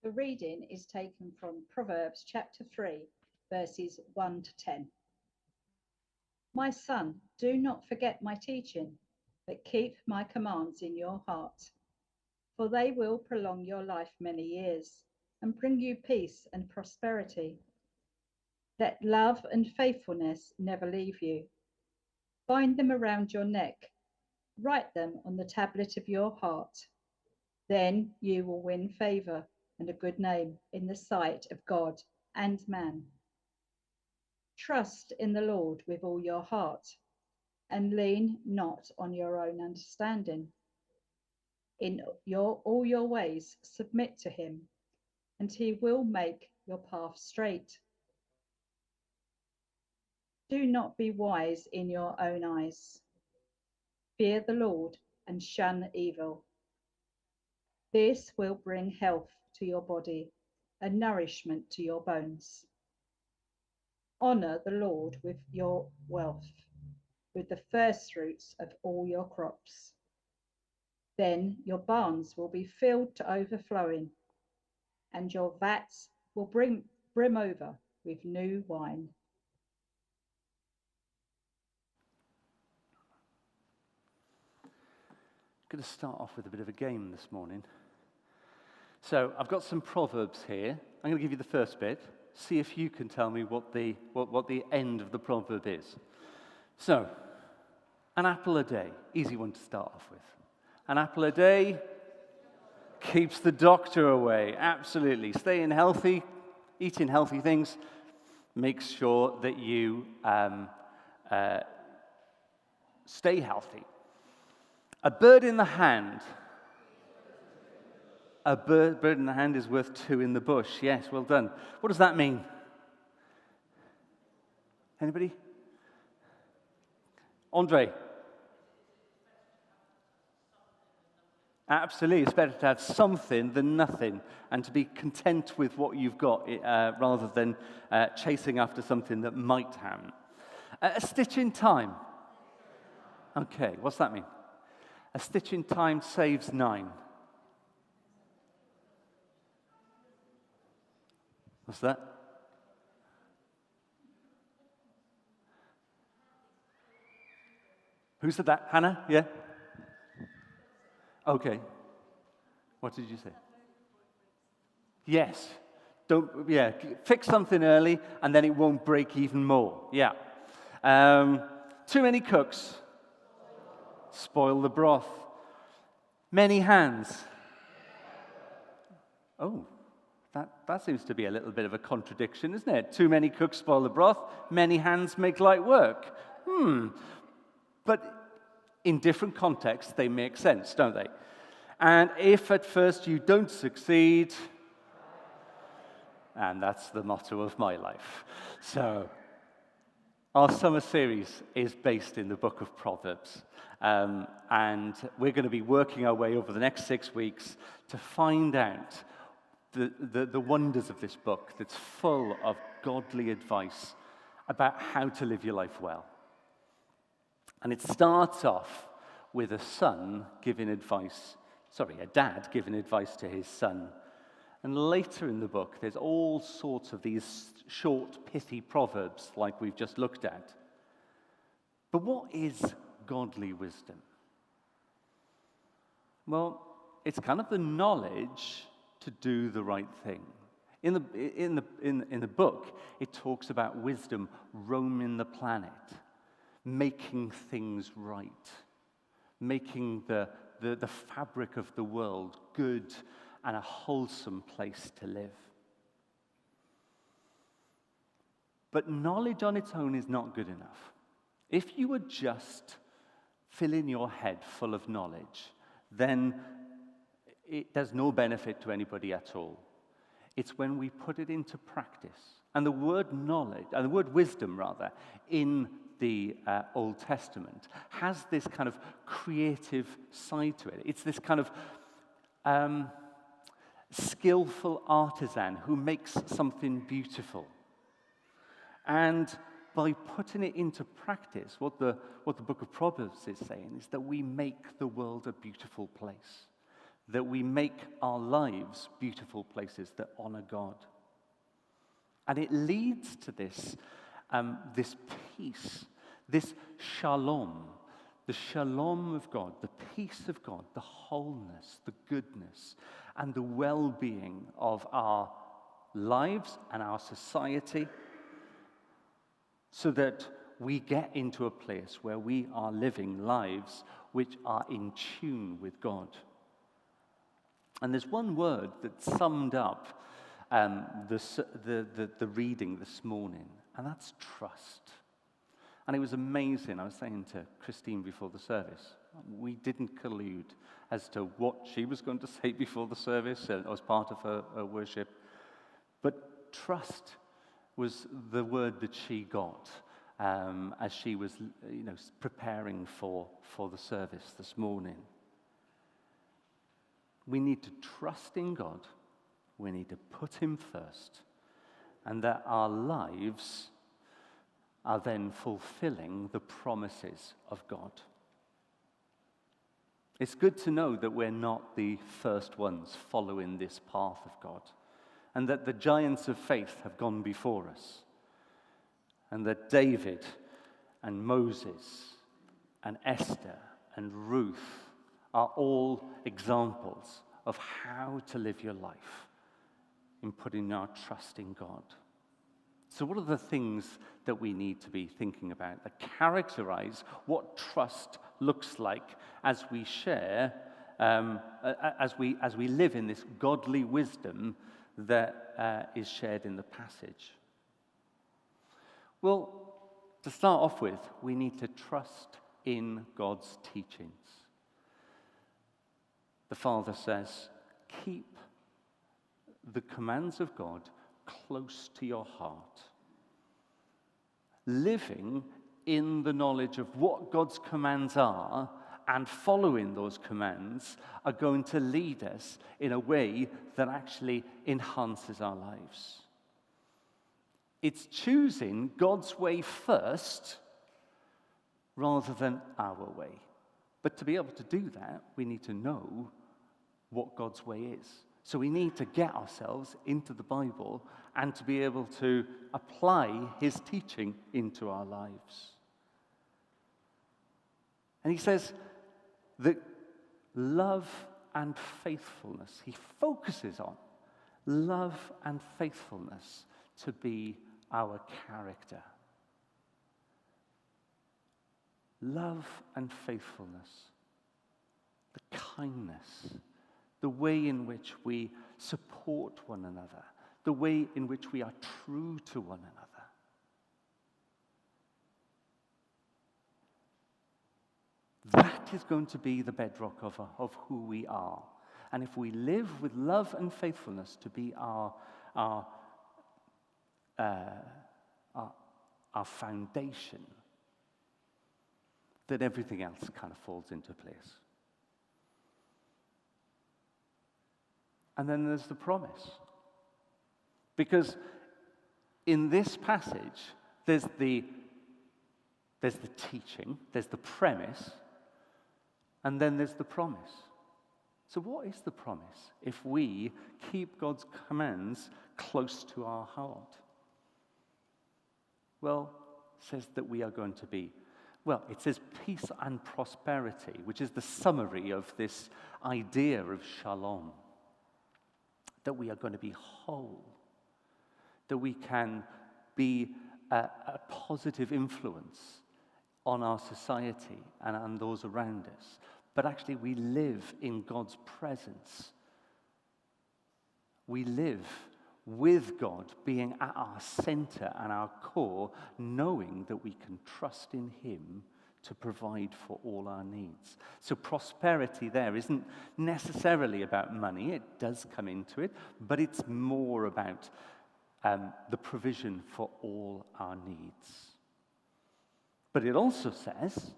The reading is taken from Proverbs chapter 3, verses 1 to 10. My son, do not forget my teaching, but keep my commands in your heart, for they will prolong your life many years and bring you peace and prosperity. Let love and faithfulness never leave you. Bind them around your neck. Write them on the tablet of your heart. Then you will win favor and a good name in the sight of God and man. Trust in the Lord with all your heart and lean not on your own understanding. In all your ways submit to him, and he will make your path straight. Do not be wise in your own eyes. Fear the Lord and shun evil. This will bring health to your body and nourishment to your bones. Honor the Lord with your wealth, with the first fruits of all your crops. Then your barns will be filled to overflowing, and your vats will brim over with new wine. I'm going to start off with a bit of a game this morning. So I've got some proverbs here. I'm going to give you the first bit. See if you can tell me what the end of the proverb is. So, an apple a day. Easy one to start off with. An apple a day keeps the doctor away. Absolutely. Staying healthy, eating healthy things, makes sure that you stay healthy. A bird in the hand. A bird in the hand is worth two in the bush. Yes, well done. What does that mean? Anybody? Andre? Absolutely. It's better to have something than nothing and to be content with what you've got rather than chasing after something that might happen. A stitch in time. Okay, what's that mean? A stitch in time saves 9. What's that? Who said that? Hannah? Yeah? Okay. What did you say? Yes. Fix something early and then it won't break even more. Yeah. Too many cooks spoil the broth. Many hands. Oh, that seems to be a little bit of a contradiction, isn't it? Too many cooks spoil the broth. Many hands make light work. But in different contexts, they make sense, don't they? And if at first you don't succeed, and that's the motto of my life. So, our summer series is based in the book of Proverbs. And we're going to be working our way over the next 6 weeks to find out the wonders of this book that's full of godly advice about how to live your life well. And it starts off with a dad giving advice to his son. And later in the book, there's all sorts of these short, pithy proverbs like we've just looked at. But what is godly wisdom? Well, it's kind of the knowledge to do the right thing. In the book, it talks about wisdom roaming the planet, making things right, making the fabric of the world good and a wholesome place to live. But knowledge on its own is not good enough. If you were just filling your head full of knowledge, then there's no benefit to anybody at all. It's when we put it into practice. And the word knowledge, and the word wisdom rather, in the Old Testament has this kind of creative side to it. It's this kind of skillful artisan who makes something beautiful. And by putting it into practice, what the book of Proverbs is saying is that we make the world a beautiful place. that we make our lives beautiful places that honor God. And it leads to this peace, this shalom, the shalom of God, the peace of God, the wholeness, the goodness, and the well-being of our lives and our society, so that we get into a place where we are living lives which are in tune with God. And there's one word that summed up the reading this morning, and that's trust. And it was amazing. I was saying to Christine before the service, we didn't collude as to what she was going to say before the service as part of her worship. But trust was the word that she got as she was preparing for the service this morning. We need to trust in God. We need to put him first. And that our lives are then fulfilling the promises of God. It's good to know that we're not the first ones following this path of God, and that the giants of faith have gone before us, and that David and Moses and Esther and Ruth are all examples of how to live your life in putting our trust in God. So what are the things that we need to be thinking about that characterize what trust looks like as we share, as we live in this godly wisdom that is shared in the passage? Well, to start off with, we need to trust in God's teachings. The Father says, keep the commands of God close to your heart. Living in the knowledge of what God's commands are and following those commands are going to lead us in a way that actually enhances our lives. It's choosing God's way first rather than our way. But to be able to do that, we need to know what God's way is. So we need to get ourselves into the Bible and to be able to apply his teaching into our lives. And he says that love and faithfulness, he focuses on love and faithfulness to be our character. Love and faithfulness, the kindness, the way in which we support one another, the way in which we are true to one another. That is going to be the bedrock of who we are. And if we live with love and faithfulness to be our foundation, then everything else kind of falls into place. And then there's the promise. Because in this passage, there's the teaching, there's the premise, and then there's the promise. So what is the promise if we keep God's commands close to our heart? Well, it says that we are going to be, it says peace and prosperity, which is the summary of this idea of shalom. That we are going to be whole, that we can be a positive influence on our society and on those around us, but actually we live in God's presence. We live with God being at our center and our core, knowing that we can trust in him to provide for all our needs. So prosperity there isn't necessarily about money. It does come into it, but it's more about the provision for all our needs. But it also says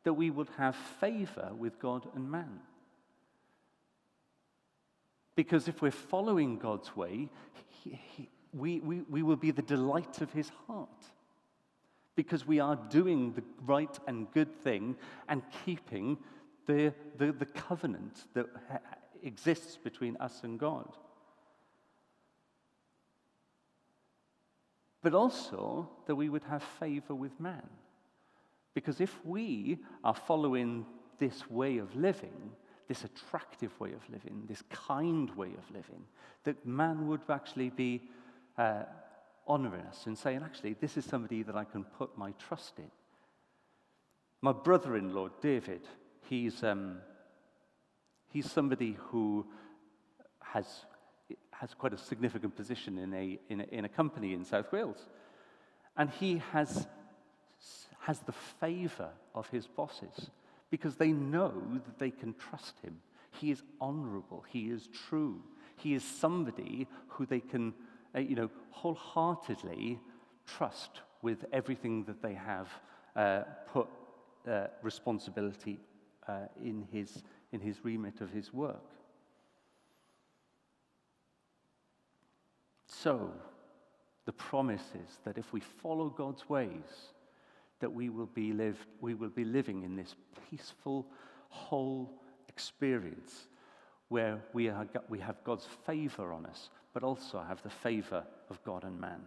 that we would have favor with God and man. Because if we're following God's way, we will be the delight of his heart. Because we are doing the right and good thing and keeping the covenant that exists between us and God. But also that we would have favor with man. Because if we are following this way of living, this attractive way of living, this kind way of living, that man would actually be honoring us and saying, actually, this is somebody that I can put my trust in. My brother-in-law, David, he's somebody who has quite a significant position in a company in South Wales. And he has the favor of his bosses because they know that they can trust him. He is honorable. He is true. He is somebody who they can, wholeheartedly trust with everything that they have put responsibility in his remit of his work. So, the promise is that if we follow God's ways, that we will be living in this peaceful, whole experience where we have God's favor on us, but also have the favor of God and man.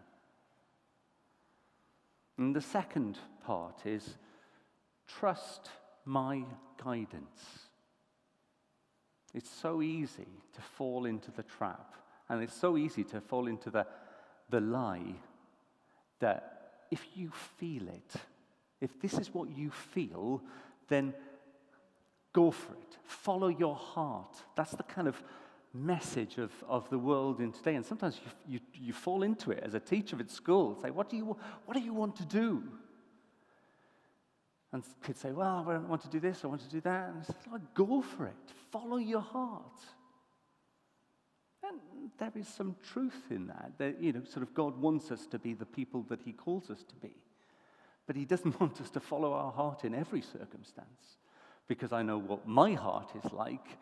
And the second part is trust my guidance. It's so easy to fall into the trap, and it's so easy to fall into the lie that if you feel it, if this is what you feel, then go for it. Follow your heart. That's the kind of message of the world in today. And sometimes you fall into it as a teacher at school. Say, what do you want to do? And kids say, well, I want to do this, I want to do that. And I say, oh, go for it. Follow your heart. And there is some truth in that sort of God wants us to be the people that he calls us to be. But he doesn't want us to follow our heart in every circumstance, because I know what my heart is like,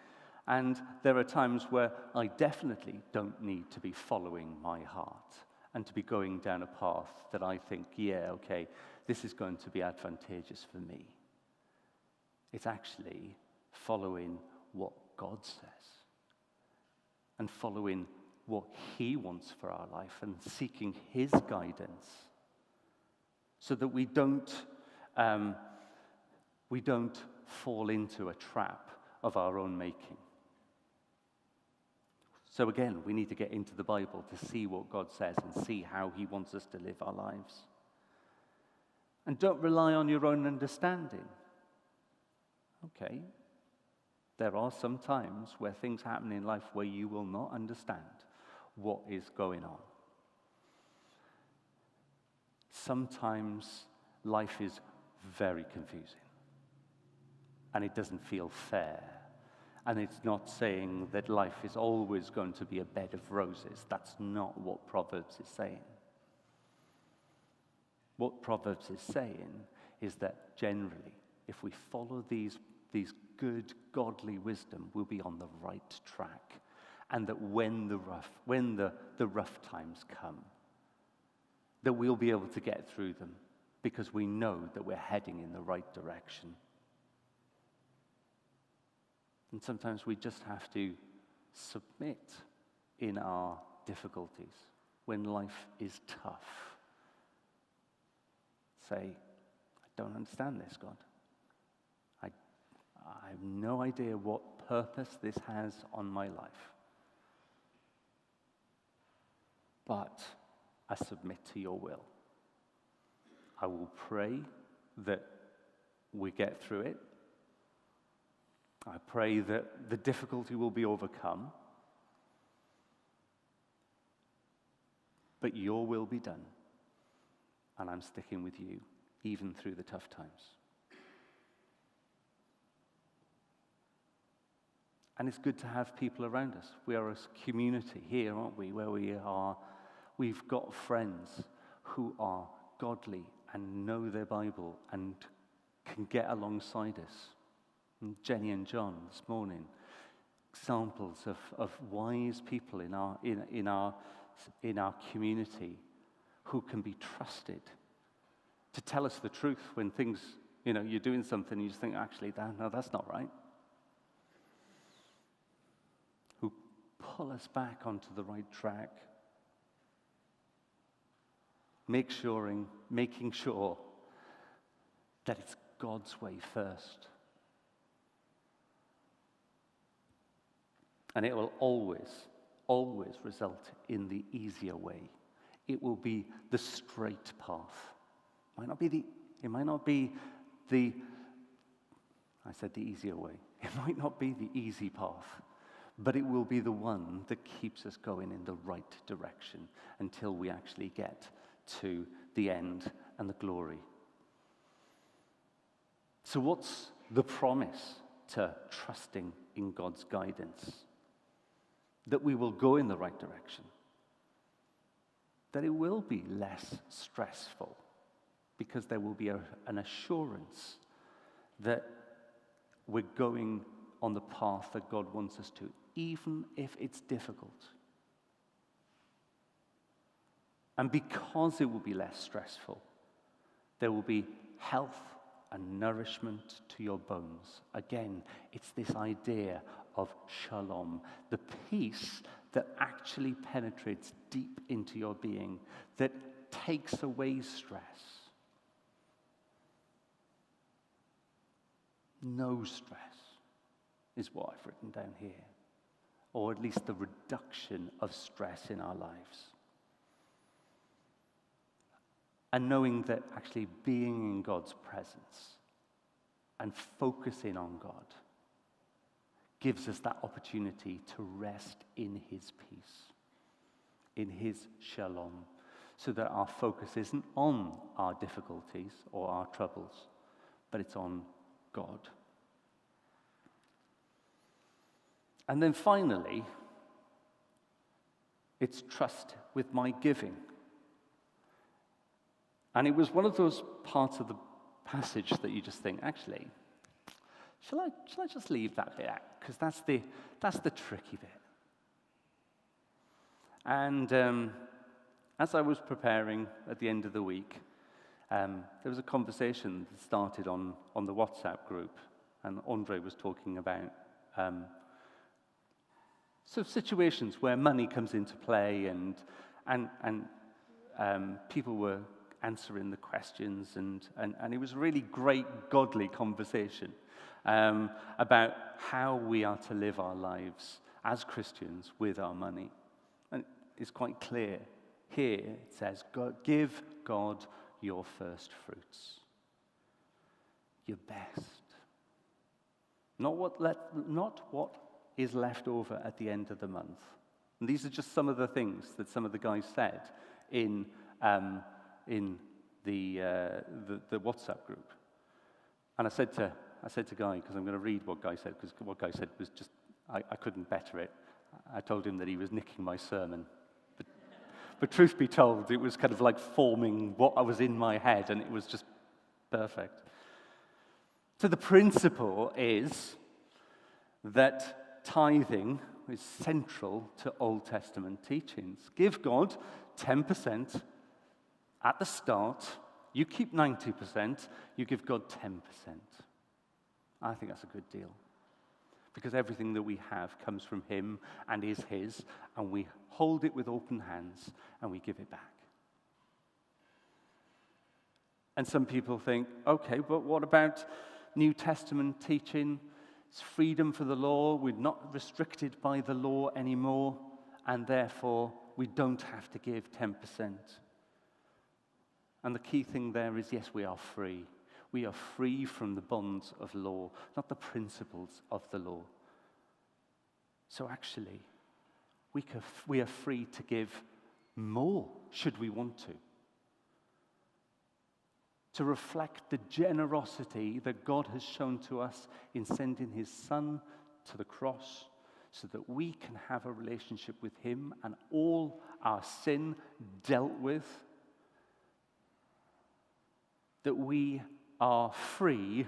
and there are times where I definitely don't need to be following my heart and to be going down a path that I think, yeah, okay, this is going to be advantageous for me. It's actually following what God says and following what he wants for our life and seeking his guidance, so that we don't fall into a trap of our own making. So again, we need to get into the Bible to see what God says and see how he wants us to live our lives. And don't rely on your own understanding. Okay, there are some times where things happen in life where you will not understand what is going on. Sometimes life is very confusing, and it doesn't feel fair. And it's not saying that life is always going to be a bed of roses. That's not what Proverbs is saying. What Proverbs is saying is that generally, if we follow these good, godly wisdom, we'll be on the right track. And that when the rough times come, that we'll be able to get through them because we know that we're heading in the right direction. And sometimes we just have to submit in our difficulties when life is tough. Say, I don't understand this, God. I have no idea what purpose this has on my life. But I submit to your will. I will pray that we get through it. I pray that the difficulty will be overcome. But your will be done. And I'm sticking with you, even through the tough times. And it's good to have people around us. We are a community here, aren't we, where we've got friends who are godly and know their Bible and can get alongside us. And Jenny and John this morning, examples of wise people in our community who can be trusted to tell us the truth when things, you're doing something and you just think, actually, no, that's not right. pull us back onto the right track. Making sure that it's God's way first. And it will always, always result in the easier way. It will be the straight path. It might not be the easier way. It might not be the easy path, but it will be the one that keeps us going in the right direction until we actually get to the end and the glory. So what's the promise to trusting in God's guidance? That we will go in the right direction. That it will be less stressful because there will be an assurance that we're going on the path that God wants us to, even if it's difficult. And because it will be less stressful, there will be health and nourishment to your bones. Again, it's this idea of shalom, the peace that actually penetrates deep into your being, that takes away stress. No stress is what I've written down here, or at least the reduction of stress in our lives. And knowing that actually being in God's presence and focusing on God gives us that opportunity to rest in his peace, in his shalom, so that our focus isn't on our difficulties or our troubles, but it's on God. And then finally, it's trust with my giving. And it was one of those parts of the passage that you just think, actually, shall I just leave that bit out? Because that's the tricky bit. And as I was preparing at the end of the week, there was a conversation that started on the WhatsApp group, and Andre was talking about sort of situations where money comes into play, and people were answering the questions, and it was a really great, godly conversation about how we are to live our lives as Christians with our money. And it's quite clear here. It says, give God your first fruits, your best. Not what is left over at the end of the month. And these are just some of the things that some of the guys said in the WhatsApp group. And I said to Guy, because I'm going to read what Guy said, because what Guy said was just, I couldn't better it. I told him that he was nicking my sermon. But truth be told, it was kind of like forming what was in my head, and it was just perfect. So the principle is that tithing is central to Old Testament teachings. Give God 10% at the start. You keep 90%. You give God 10%. I think that's a good deal. Because everything that we have comes from him and is his, and we hold it with open hands and we give it back. And some people think, okay, but what about New Testament teaching? It's freedom for the law. We're not restricted by the law anymore, and therefore we don't have to give 10%. And the key thing there is, yes, we are free. We are free from the bonds of law, not the principles of the law. So actually, we are free to give more, should we want to reflect the generosity that God has shown to us in sending his Son to the cross, so that we can have a relationship with him and all our sin dealt with, that we are free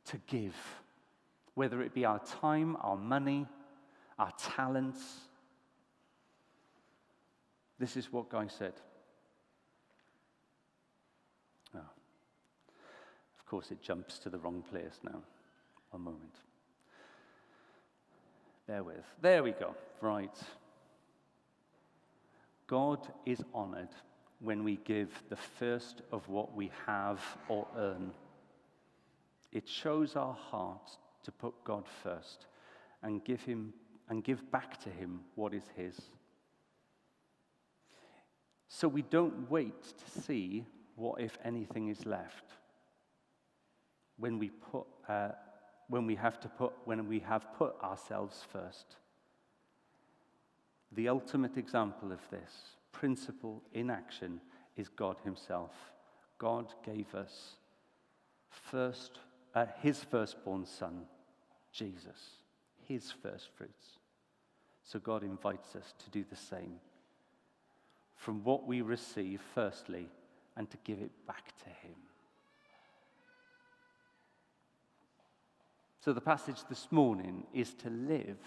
to give, whether it be our time, our money, our talents. This is what Guy said. Oh. Of course, it jumps to the wrong place now. One moment. There we go. Right. God is honored when we give the first of what we have or earn. It shows our heart to put God first and give back to him what is his. So we don't wait to see what, if anything, is left when we have put ourselves first. The ultimate example of this principle in action is God himself. God gave us his firstborn son, Jesus, his first fruits. So God invites us to do the same. From what we receive, firstly, and to give it back to him. So the passage this morning is to live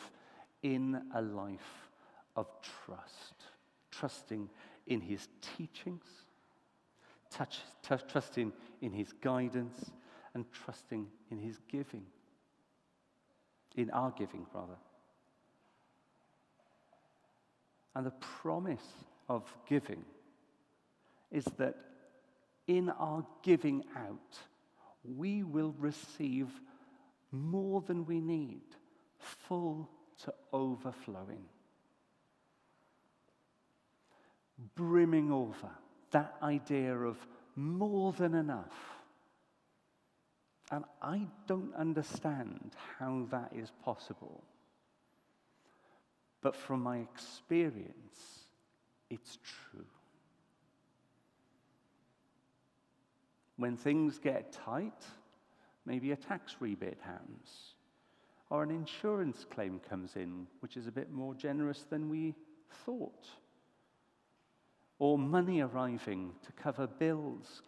in a life of trusting in his teachings, trusting in his guidance, and trusting in his giving, in our giving, rather. And the promise of giving is that in our giving out, we will receive more than we need, full to overflowing. Brimming over, that idea of more than enough. And I don't understand how that is possible. But from my experience, it's true. When things get tight, maybe a tax rebate happens, or an insurance claim comes in, which is a bit more generous than we thought, or money arriving to cover bills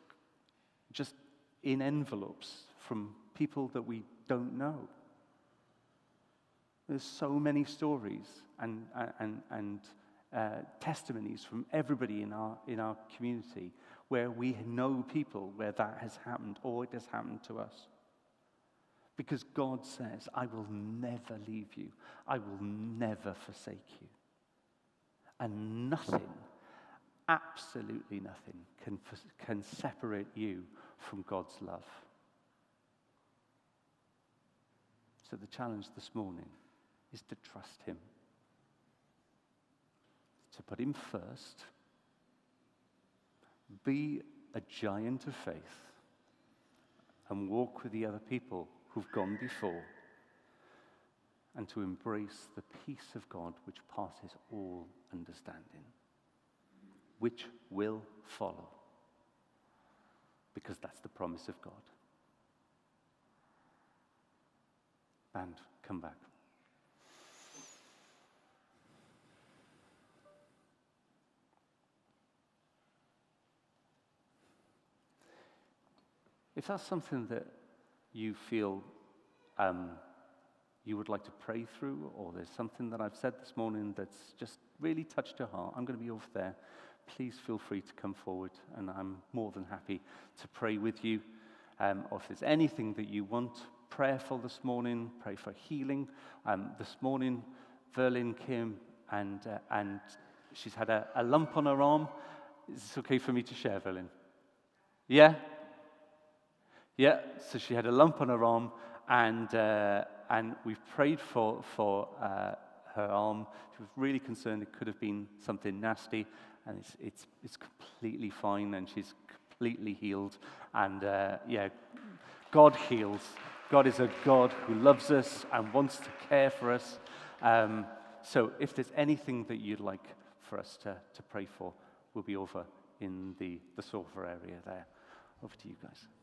just in envelopes from people that we don't know. There's so many stories and testimonies from everybody in our community where we know people where that has happened or it has happened to us. Because God says, I will never leave you. I will never forsake you. And nothing, absolutely nothing, can separate you from God's love. So the challenge this morning is to trust him. To put him first. Be a giant of faith. And walk with the other people who've gone before. And to embrace the peace of God which passes all understanding. Which will follow. Because that's the promise of God. And come back. If that's something that you feel you would like to pray through, or there's something that I've said this morning that's just really touched your heart, I'm going to be over there. Please feel free to come forward, and I'm more than happy to pray with you. Or if there's anything that you want prayerful this morning, pray for healing. This morning, Verlin came and she's had a lump on her arm. Is this okay for me to share, Verlin? Yeah? Yeah, so she had a lump on her arm, and we've prayed for her arm. She was really concerned it could have been something nasty, and it's completely fine, and she's completely healed. And God heals. God is a God who loves us and wants to care for us. So if there's anything that you'd like for us to pray for, we'll be over in the sofa area there. Over to you guys.